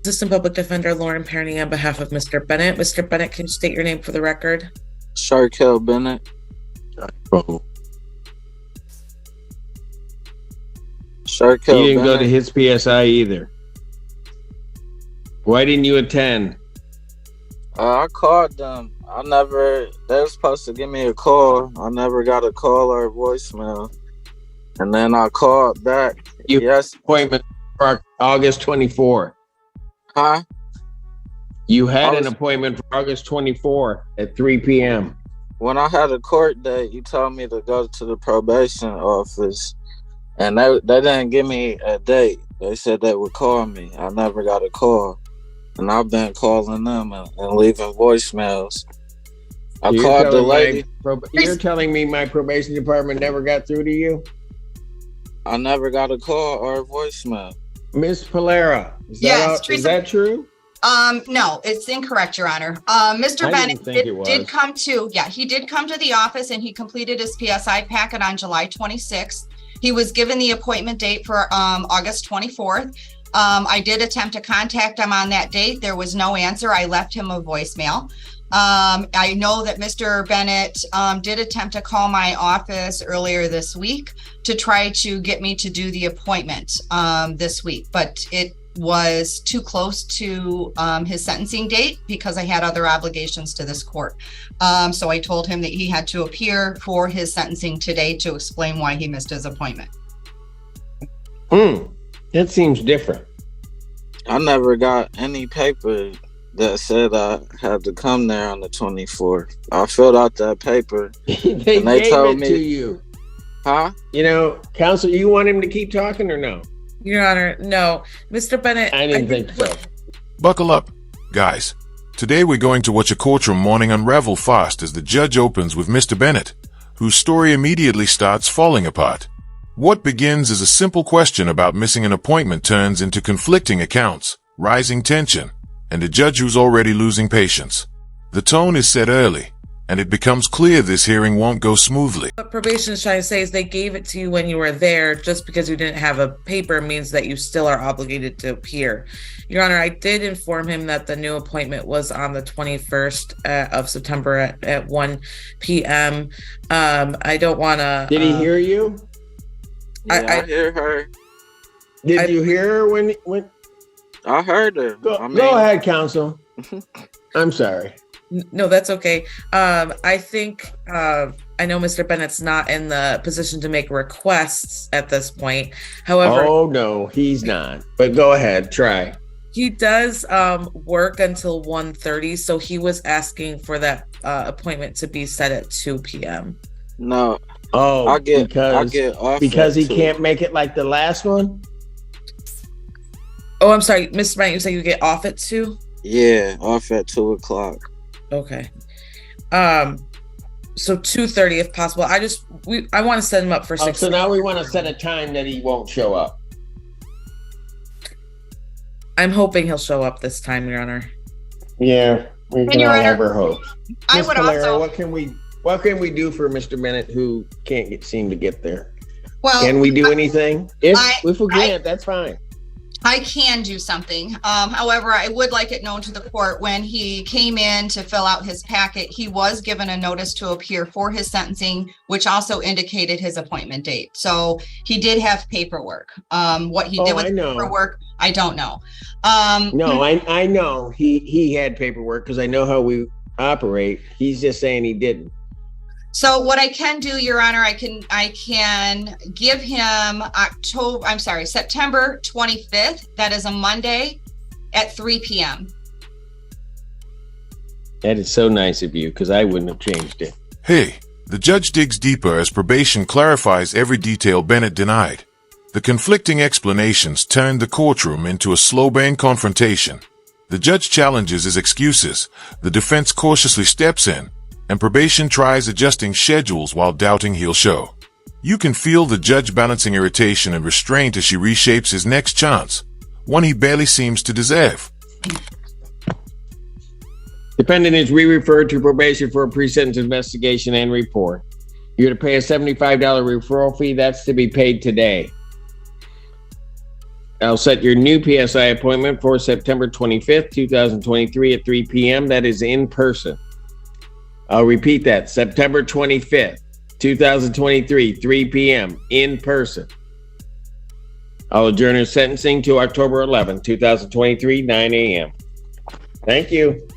Assistant Public Defender Lauren Perny on behalf of Mr. Bennett. Mr. Bennett, can you state your name for the record? Sharkel Bennett. Sharkel He didn't Bennett. go to his PSI either. Why didn't you attend? I called them. They were supposed to give me a call. I never got a call or a voicemail. And then I called back. Yes. Appointment for August 24. Huh? You had an appointment for August 24 at 3 p.m. When I had a court date, you told me to go to the probation office. And they didn't give me a date. They said they would call me. I never got a call. And I've been calling them and leaving voicemails. I called the lady. You're telling me my probation department never got through to you? I never got a call or a voicemail. Miss Polera, is that true? No, it's incorrect, Your Honor. Mr. Bennett did come to the office and he completed his PSI packet on July 26th. He was given the appointment date for August 24th. I did attempt to contact him on that date. There was no answer. I left him a voicemail. I know that Mr. Bennett did attempt to call my office earlier this week to try to get me to do the appointment this week, but it was too close to his sentencing date because I had other obligations to this court. So I told him that he had to appear for his sentencing today to explain why he missed his appointment. That seems different. I never got any paper that said I had to come there on the 24th. I filled out that paper. they told me to you. Huh? Counsel, you want him to keep talking or no? Your Honor, no. Mr. Bennett. I didn't think so. Buckle up, guys. Today we're going to watch a courtroom morning unravel fast as the judge opens with Mr. Bennett, whose story immediately starts falling apart. What begins as a simple question about missing an appointment turns into conflicting accounts, rising tension, and a judge who's already losing patience. The tone is set early, and it becomes clear this hearing won't go smoothly. What probation is trying to say is they gave it to you when you were there. Just because you didn't have a paper means that you still are obligated to appear. Your Honor, I did inform him that the new appointment was on the 21st of September at 1 p.m. I don't want to... Did he hear you? Yeah, I hear her. Did you hear her when... I heard her. Go ahead, counsel. I'm sorry. No, that's okay. I think I know Mr. Bennett's not in the position to make requests at this point. However, oh no, he's not. But go ahead, try. He does work until 1:30, so he was asking for that appointment to be set at 2 p.m. No. Oh, I get off because he 2. can't make it like the last one. Oh, I'm sorry, Mr. Bennett. You say you get off at 2? Yeah, off at 2:00. Okay. So 2:30 if possible. I want to set him up for 6. So now we want to set a time that he won't show up. I'm hoping he'll show up this time, Your Honor. Yeah, we can all have our hopes. I would also. What can we do for Mr. Bennett who can't seem to get there? Well, can we do anything? If we can't, that's fine. I can do something. However, I would like it known to the court when he came in to fill out his packet, he was given a notice to appear for his sentencing, which also indicated his appointment date. So he did have paperwork. What he did with paperwork, I don't know. No, I know he had paperwork because I know how we operate. He's just saying he didn't. So what I can do, Your Honor, I can give him September 25th. That is a Monday at 3 p.m. That is so nice of you because I wouldn't have changed it. Hey, the judge digs deeper as probation clarifies every detail Bennett denied. The conflicting explanations turned the courtroom into a slow-burn confrontation. The judge challenges his excuses. The defense cautiously steps in, and probation tries adjusting schedules while doubting he'll show. You can feel the judge balancing irritation and restraint as she reshapes his next chance, one he barely seems to deserve. Defendant is re-referred to probation for a pre-sentence investigation and report. You're to pay a $75 referral fee. That's to be paid today. I'll set your new PSI appointment for September 25th, 2023 at 3 p.m. That is in person. I'll repeat that. September 25th, 2023, 3 p.m. in person. I'll adjourn your sentencing to October 11th, 2023, 9 a.m. Thank you.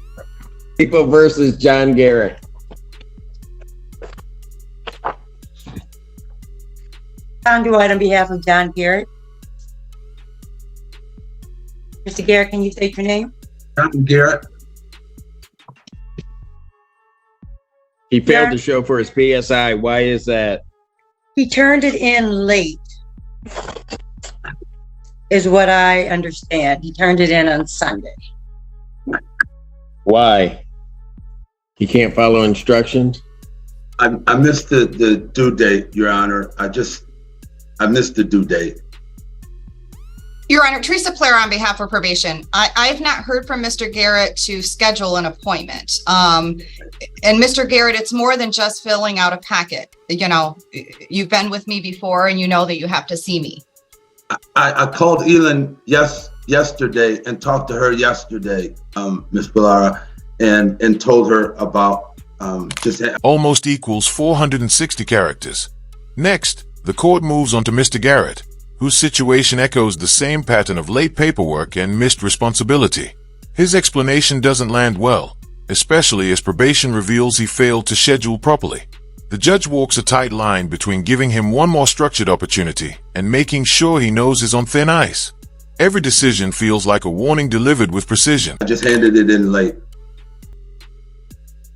People versus John Garrett. John Dwight on behalf of John Garrett. Mr. Garrett, can you state your name? John Garrett. He failed to show for his PSI. Why is that? He turned it in late, is what I understand. He turned it in on Sunday. Why? He can't follow instructions? I missed the due date, Your Honor. I missed the due date. Your Honor, Teresa Player on behalf of probation. I've not heard from Mr. Garrett to schedule an appointment. And Mr. Garrett, it's more than just filling out a packet. You know, you've been with me before and you know that you have to see me. I called Elin yesterday and talked to her yesterday, Ms. Ballara, and told her about almost equals 460 characters. Next, the court moves on to Mr. Garrett, whose situation echoes the same pattern of late paperwork and missed responsibility. His explanation doesn't land well, especially as probation reveals he failed to schedule properly. The judge walks a tight line between giving him one more structured opportunity and making sure he knows he's on thin ice. Every decision feels like a warning delivered with precision. I just handed it in late.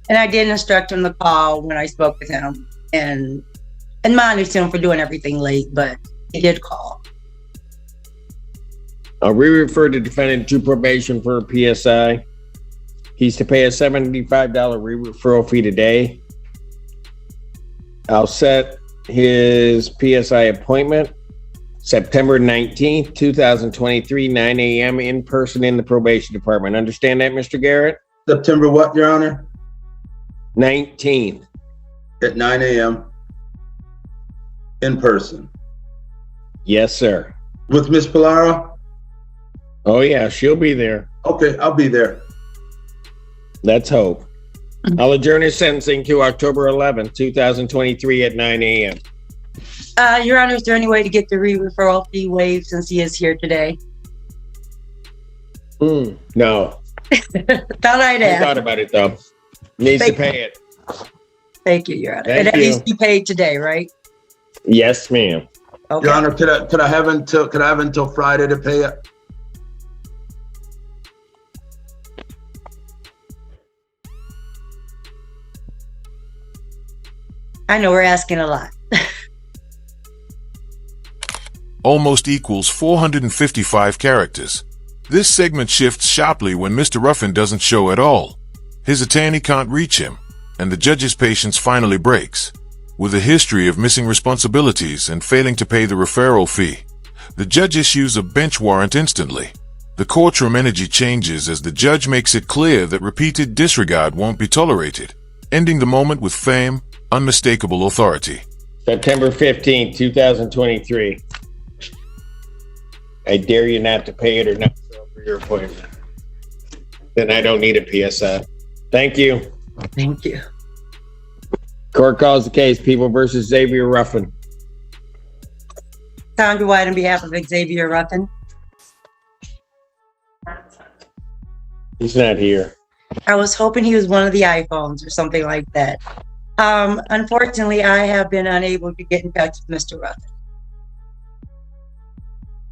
And I did instruct him to call when I spoke with him, and admonished him for doing everything late, but he did call. I'll re-refer the defendant to probation for a PSI. He's to pay a $75 re-referral fee today. I'll set his PSI appointment September 19th, 2023, 9 a.m. in person in the probation department. Understand that, Mr. Garrett? September what, Your Honor? 19th. At 9 a.m. in person. Yes, sir. With Ms. Ballara? Oh, yeah, she'll be there. Okay, I'll be there. Let's hope. I'll adjourn his sentencing to October 11th, 2023 at 9 a.m. Your Honor, is there any way to get the re-referral fee waived since he is here today? No. Thought I'd ask. I thought about it, though. Needs to pay it. Thank you, Your Honor. Thank and it you. needs to be paid today, right? Yes, ma'am. Okay. Your Honor, could I have until Friday to pay it? I know we're asking a lot. Almost equals 455 characters. This segment shifts sharply when Mr. Ruffin doesn't show at all. His attorney can't reach him, and the judge's patience finally breaks. With a history of missing responsibilities and failing to pay the referral fee, the judge issues a bench warrant instantly. The courtroom energy changes as the judge makes it clear that repeated disregard won't be tolerated, ending the moment with firm, unmistakable authority. September 15th, 2023. I dare you not to pay it or not show up for your appointment. Then I don't need a PSI. Thank you. Thank you. Court calls the case, People versus Xavier Ruffin. Sandra White on behalf of Xavier Ruffin. He's not here. I was hoping he was one of the iPhones or something like that. Unfortunately, I have been unable to get in touch with Mr. Ruffin.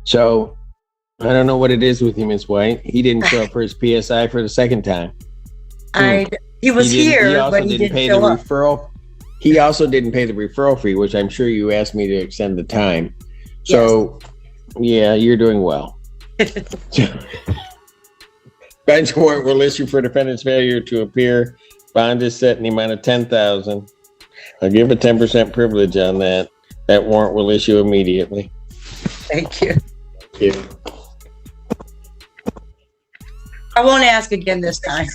So, I don't know what it is with you, Ms. White. He didn't show up for his PSI for the second time. He was here, but he didn't pay show the up. referral. He also didn't pay the referral fee, which I'm sure you asked me to extend the time. So, yeah, you're doing well. Bench warrant will issue for defendant's failure to appear. Bond is set in the amount of $10,000. I'll give a 10% privilege on that. That warrant will issue immediately. Thank you. Thank you. I won't ask again this time.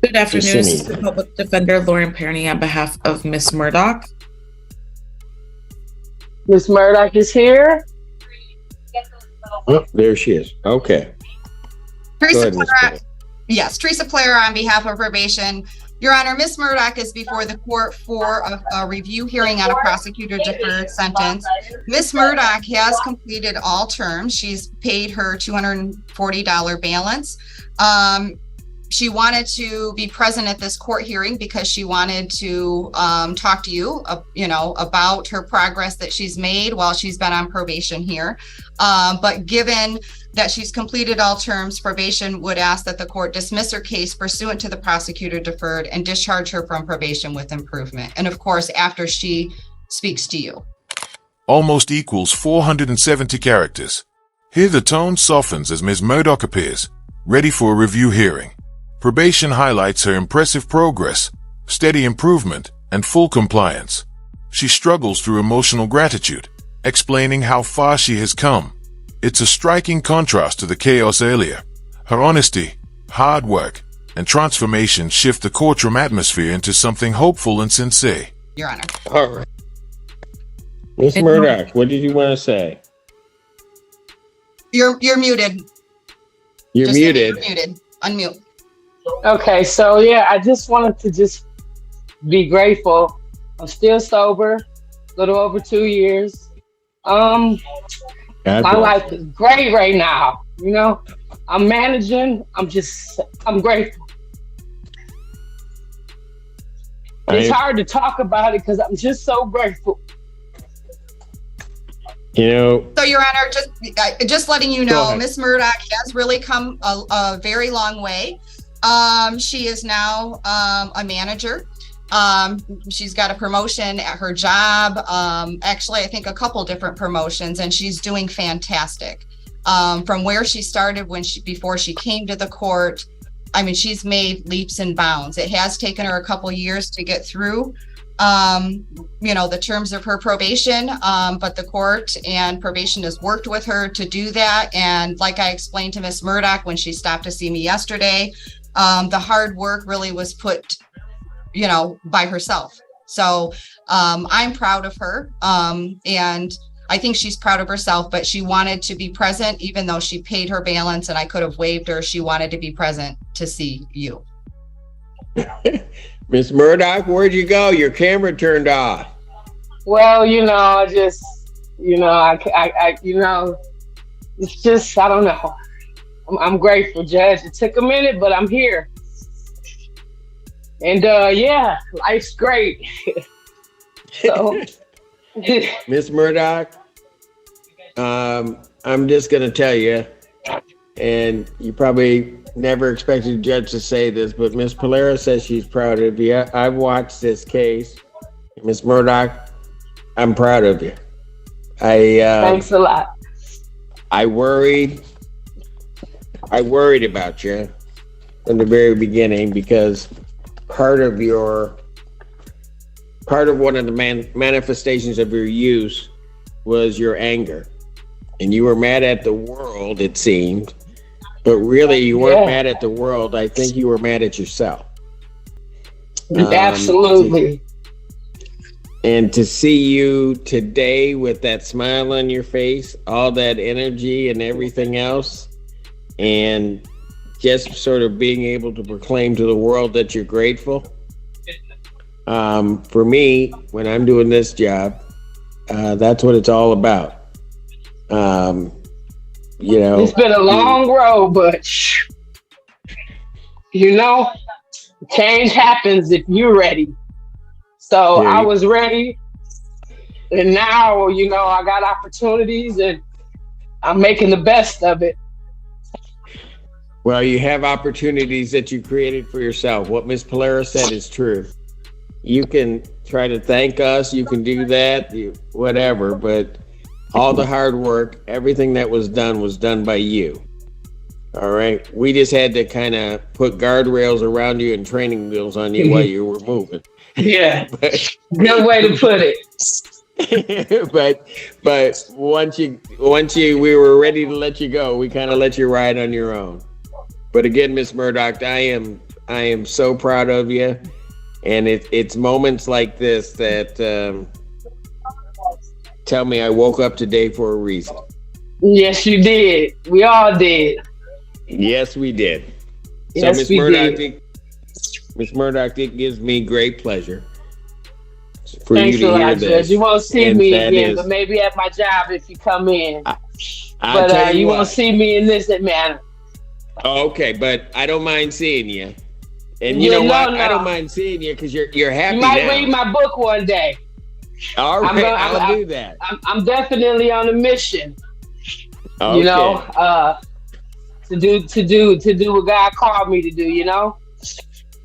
Good afternoon, Assistant Public Defender Lauren Perny on behalf of Miss Murdoch. Miss Murdoch is here. Oh, there she is. Okay. Teresa Ms. Plera, Plera. yes, Teresa Plera on behalf of probation. Your Honor, Ms. Murdoch is before the court for a review hearing on a prosecutor deferred sentence. Ms. Murdoch has completed all terms. She's paid her $240 balance. She wanted to be present at this court hearing because she wanted to talk to you, about her progress that she's made while she's been on probation here. But given that she's completed all terms, probation would ask that the court dismiss her case pursuant to the prosecutor deferred and discharge her from probation with improvement. And of course, after she speaks to you. Almost equals 470 characters. Here the tone softens as Ms. Murdoch appears, ready for a review hearing. Probation highlights her impressive progress, steady improvement, and full compliance. She struggles through emotional gratitude, explaining how far she has come. It's a striking contrast to the chaos earlier. Her honesty, hard work, and transformation shift the courtroom atmosphere into something hopeful and sincere. Your Honor. All right. Ms. Murdoch, what did you want to say? You're muted. You're Just muted. You're muted. Unmute. Okay, so yeah, I just wanted to just be grateful. I'm still sober, a little over 2 years. My life is great right now. I'm managing. I'm grateful. It's hard to talk about it because I'm just so grateful. So, Your Honor, just letting you know, Ms. Murdoch has really come a very long way. She is now a manager. She's got a promotion at her job. Actually, I think a couple different promotions, and she's doing fantastic. From where she started before she came to the court, I mean, she's made leaps and bounds. It has taken her a couple years to get through, the terms of her probation, but the court and probation has worked with her to do that. And like I explained to Ms. Murdoch when she stopped to see me yesterday, the hard work really was put, by herself. So I'm proud of her. And I think she's proud of herself, but she wanted to be present, even though she paid her balance and I could have waived her. She wanted to be present to see you. Miss Murdoch, where'd you go? Your camera turned off. Well, I just, it's just, I don't know. I'm grateful, Judge. It took a minute, but I'm here. And yeah, life's great. So, Miss Murdoch, I'm just gonna tell you, and you probably never expected a judge to say this, but Miss Plera says she's proud of you. I've watched this case. Miss Murdoch, I'm proud of you. Thanks a lot. I worried about you from the very beginning because part of one of the manifestations of your use was your anger, and you were mad at the world, it seemed, but really you weren't mad at the world. I think you were mad at yourself. Absolutely. And to see you today with that smile on your face, all that energy and everything else, and just sort of being able to proclaim to the world that you're grateful. For me, when I'm doing this job, that's what it's all about. It's been a long road, but change happens if you're ready. So I was ready, and now, I got opportunities and I'm making the best of it. Well, you have opportunities that you created for yourself. What Ms. Plera said is true. You can try to thank us, you can do that, whatever, but all the hard work, everything that was done by you. All right? We just had to kind of put guardrails around you and training wheels on you while you were moving. Yeah, good way to put it. but once we were ready to let you go, we kind of let you ride on your own. But again, Miss Murdoch, I am so proud of you, and it's moments like this that tell me I woke up today for a reason. Yes, you did. We all did. Yes, we did. So, Yes, Ms. we Murdoch, did. Ms. Murdoch, it gives me great pleasure for Thanks you a to hear lot, this. Judge. You won't see and me that again, is- but maybe at my job if you come in. I'll tell But you what. won't see me in this manner. Okay, but I don't mind seeing you. And you Yeah, know what? no. I don't mind seeing you because you're happy You might now. read my book one day. All right, I'll do that. I'm definitely on a mission. Okay. You know, to do what God called me to do. You know,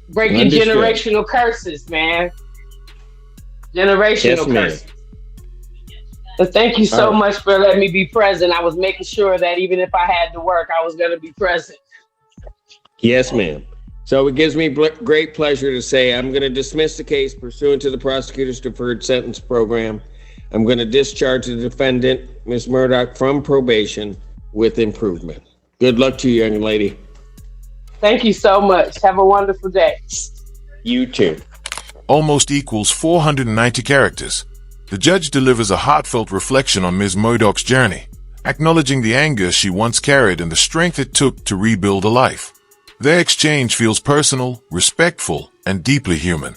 breaking Understood. generational curses, man. Generational Yes, ma'am. curses. But thank you so All right. much for letting me be present. I was making sure that even if I had to work, I was going to be present. Yes, ma'am. So it gives me great pleasure to say I'm going to dismiss the case pursuant to the prosecutor's deferred sentence program. I'm going to discharge the defendant, Ms. Murdoch, from probation with improvement. Good luck to you, young lady. Thank you so much. Have a wonderful day. You too. Almost equals 490 characters. The judge delivers a heartfelt reflection on Ms. Murdoch's journey, acknowledging the anger she once carried and the strength it took to rebuild a life. Their exchange feels personal, respectful, and deeply human.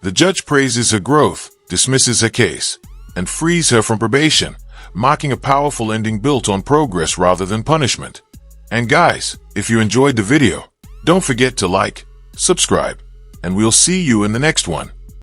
The judge praises her growth, dismisses her case, and frees her from probation, marking a powerful ending built on progress rather than punishment. And guys, if you enjoyed the video, don't forget to like, subscribe, and we'll see you in the next one.